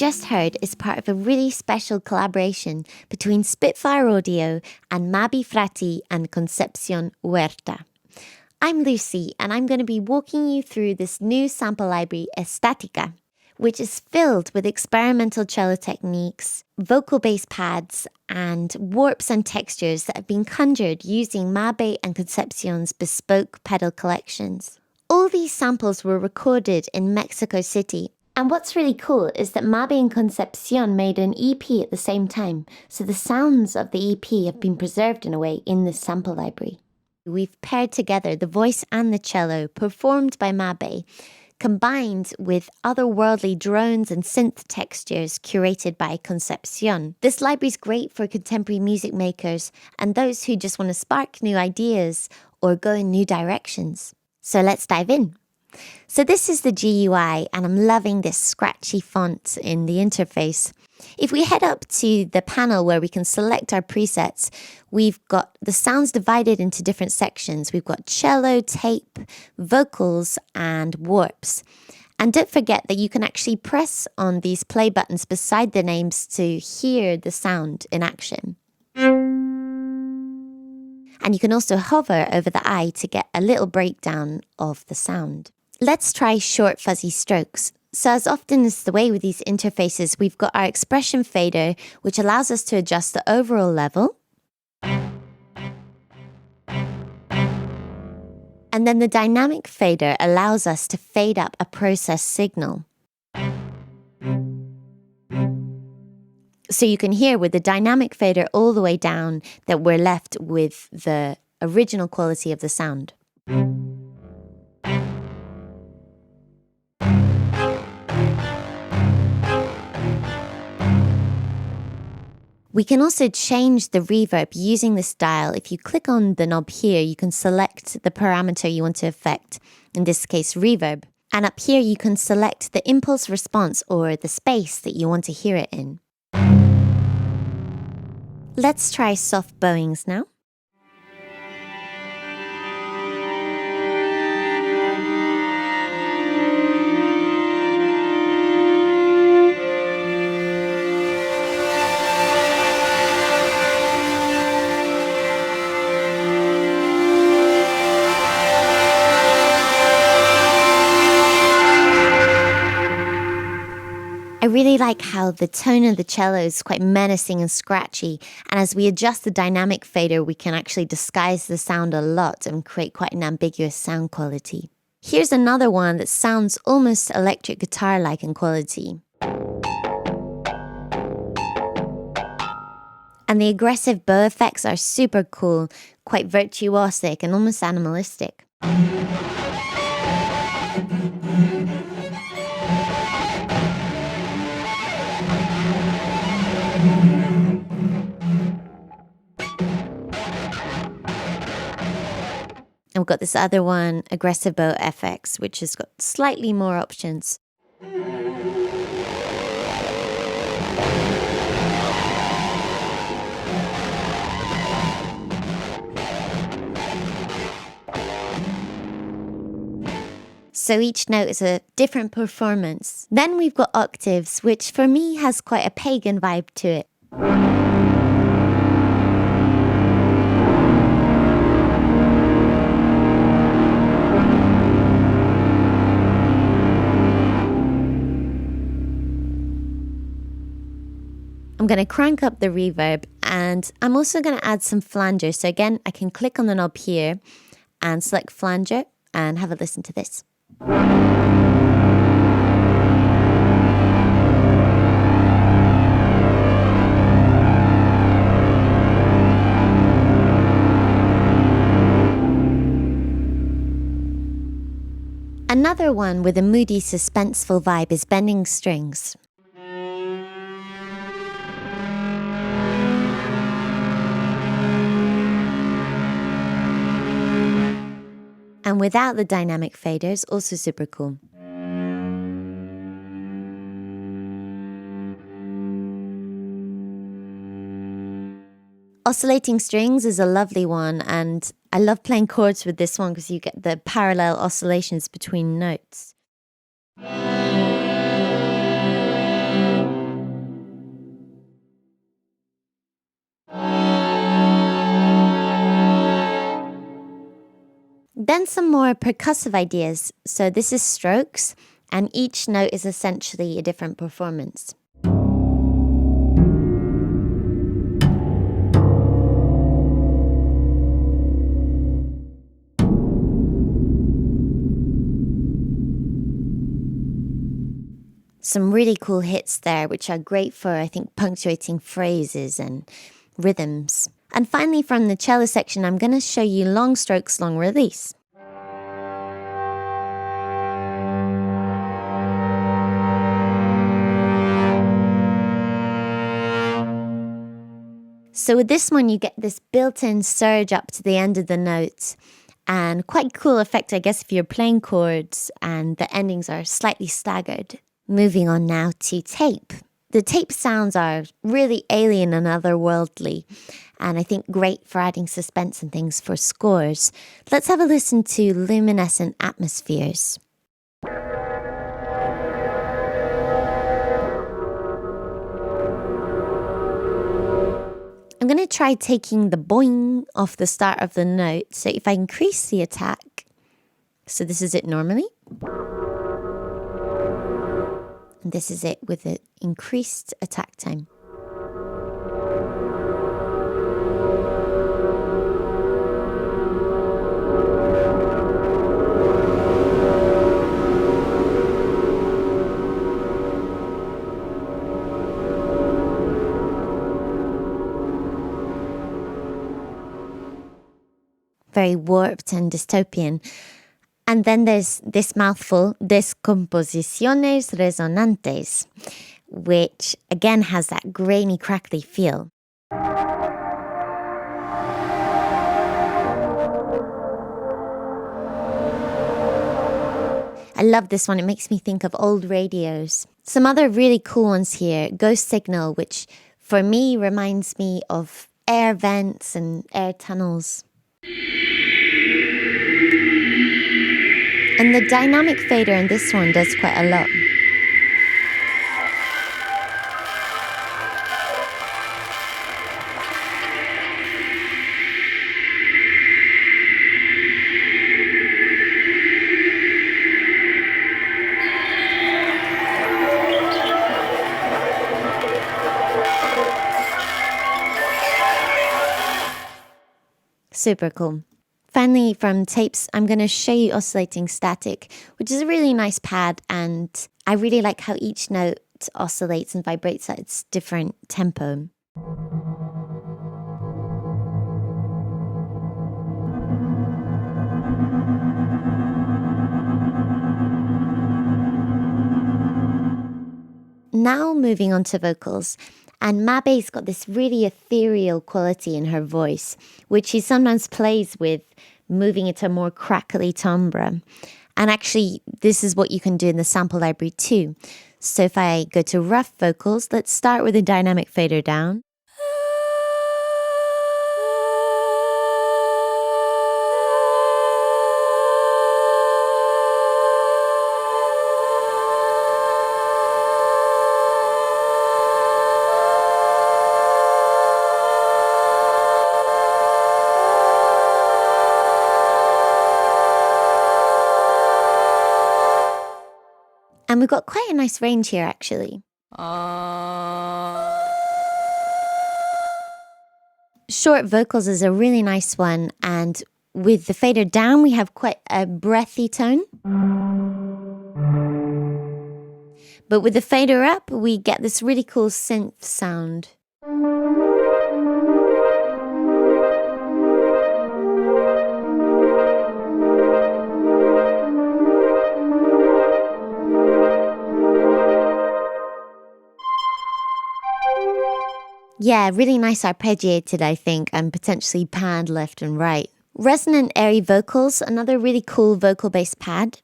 just heard is part of a really special collaboration between Spitfire Audio and Mabe Fratti and Concepción Huerta. I'm Lucy, and I'm going to be walking you through this new sample library, ESTÁTICA, which is filled with experimental cello techniques, vocal bass pads, and warps and textures that have been conjured using Mabe and Concepción's bespoke pedal collections. All these samples were recorded in Mexico City. And what's really cool is that Mabe and Concepción made an EP at the same time, so the sounds of the EP have been preserved in a way in this sample library. We've paired together the voice and the cello, performed by Mabe, combined with otherworldly drones and synth textures curated by Concepción. This library is great for contemporary music makers and those who just want to spark new ideas or go in new directions. So let's dive in. So this is the GUI, and I'm loving this scratchy font in the interface. If we head up to the panel where we can select our presets, we've got the sounds divided into different sections. We've got cello, tape, vocals, and warps. And don't forget that you can actually press on these play buttons beside the names to hear the sound in action. And you can also hover over the eye to get a little breakdown of the sound. Let's try short fuzzy strokes. So as often is the way with these interfaces, we've got our expression fader, which allows us to adjust the overall level. And then the dynamic fader allows us to fade up a process signal. So you can hear with the dynamic fader all the way down that we're left with the original quality of the sound. We can also change the reverb using this dial. If you click on the knob here, you can select the parameter you want to affect, in this case reverb. And up here you can select the impulse response or the space that you want to hear it in. Let's try soft bowings now. I really like how the tone of the cello is quite menacing and scratchy, and as we adjust the dynamic fader, we can actually disguise the sound a lot and create quite an ambiguous sound quality. Here's another one that sounds almost electric guitar-like in quality. And the aggressive bow effects are super cool, quite virtuosic and almost animalistic. And we've got this other one, Aggressive Bow FX, which has got slightly more options. So each note is a different performance. Then we've got Octaves, which for me has quite a pagan vibe to it. I'm going to crank up the reverb, and I'm also going to add some flanger. So again, I can click on the knob here and select flanger and have a listen to this. Another one with a moody, suspenseful vibe is Bending Strings. And without the dynamic faders, also super cool. Oscillating Strings is a lovely one, and I love playing chords with this one because you get the parallel oscillations between notes. Then some more percussive ideas. So this is strokes, and each note is essentially a different performance. Some really cool hits there, which are great for, I think, punctuating phrases and rhythms. And finally, from the cello section, I'm going to show you long strokes, long release. So with this one, you get this built-in surge up to the end of the notes. And quite cool effect, I guess, if you're playing chords and the endings are slightly staggered. Moving on now to tape. The tape sounds are really alien and otherworldly, and I think great for adding suspense and things for scores. Let's have a listen to Luminescent Atmospheres. I'm going to try taking the boing off the start of the note. So if I increase the attack, so this is it normally. And this is it with the increased attack time. Very warped and dystopian. And then there's this mouthful, Descomposiciones Resonantes, which again has that grainy, crackly feel. I love this one. It makes me think of old radios. Some other really cool ones here. Ghost Signal, which for me reminds me of air vents and air tunnels. And the dynamic fader in this one does quite a lot. Super cool. Finally, from tapes, I'm going to show you Oscillating Static, which is a really nice pad, and I really like how each note oscillates and vibrates at its different tempo. Now moving on to vocals. And Mabe's got this really ethereal quality in her voice, which she sometimes plays with, moving it to a more crackly timbre. And actually, this is what you can do in the sample library too. So if I go to rough vocals, let's start with a dynamic fader down. And we've got quite a nice range here, actually. Short vocals is a really nice one. And with the fader down, we have quite a breathy tone. But with the fader up, we get this really cool synth sound. Yeah, really nice arpeggiated, I think, and potentially panned left and right. Resonant Airy vocals, another really cool vocal-based pad.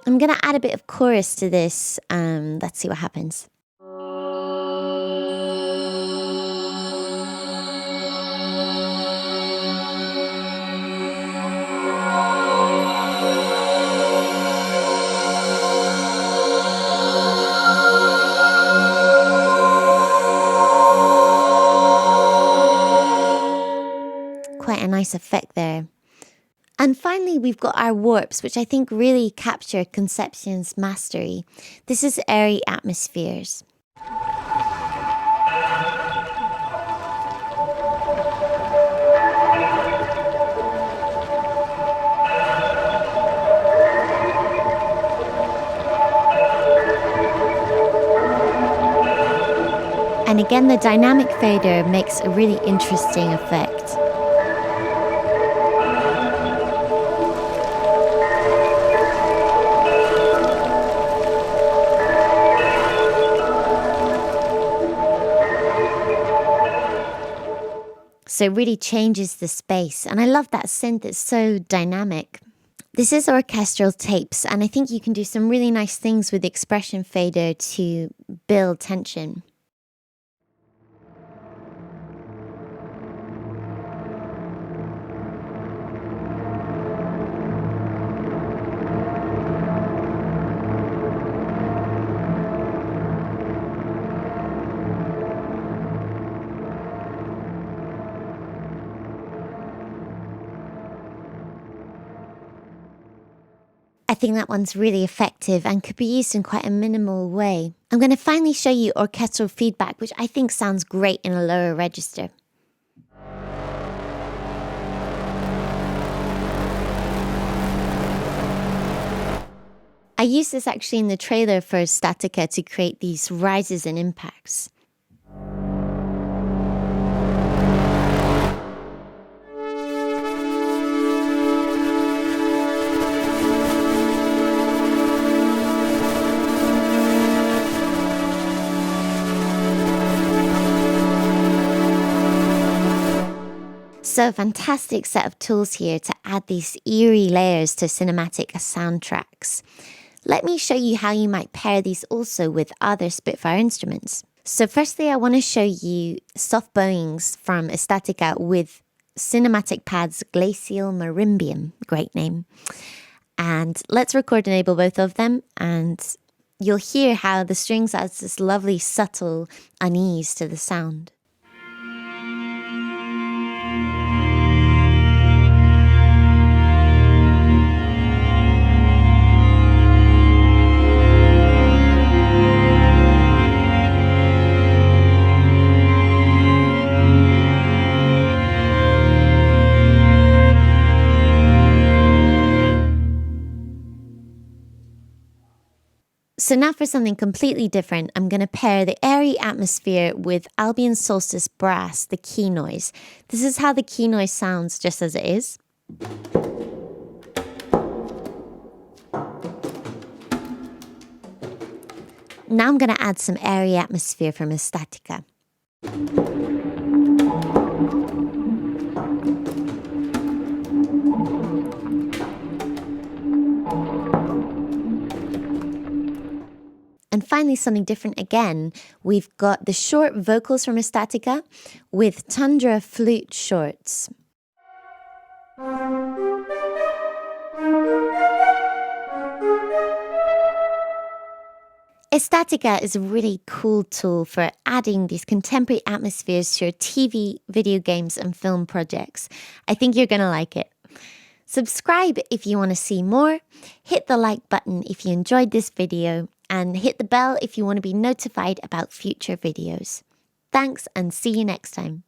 I'm going to add a bit of chorus to this. Let's see what happens. nice effect there. And finally, we've got our warps, which I think really capture Concepcion's mastery. This is Airy atmospheres. And again, the dynamic fader makes a really interesting effect. So it really changes the space. And I love that synth, it's so dynamic. This is orchestral tapes, and I think you can do some really nice things with the expression fader to build tension. I think that one's really effective and could be used in quite a minimal way. I'm going to finally show you orchestral feedback, which I think sounds great in a lower register. I used this actually in the trailer for ESTÁTICA to create these rises and impacts. So a fantastic set of tools here to add these eerie layers to cinematic soundtracks. Let me show you how you might pair these also with other Spitfire instruments. So firstly, I want to show you soft bowings from ESTÁTICA with cinematic pads Glacial Marimbium, great name. And let's record enable both of them, and you'll hear how the strings adds this lovely subtle unease to the sound. So now for something completely different, I'm going to pair the airy atmosphere with Albion Solstice Brass, the key noise. This is how the key noise sounds just as it is. Now I'm going to add some airy atmosphere from ESTÁTICA. And finally, something different again. We've got the short vocals from ESTÁTICA with Tundra flute shorts. ESTÁTICA is a really cool tool for adding these contemporary atmospheres to your TV, video games, and film projects. I think you're going to like it. Subscribe if you want to see more. Hit the like button if you enjoyed this video. And hit the bell if you want to be notified about future videos. Thanks, and see you next time.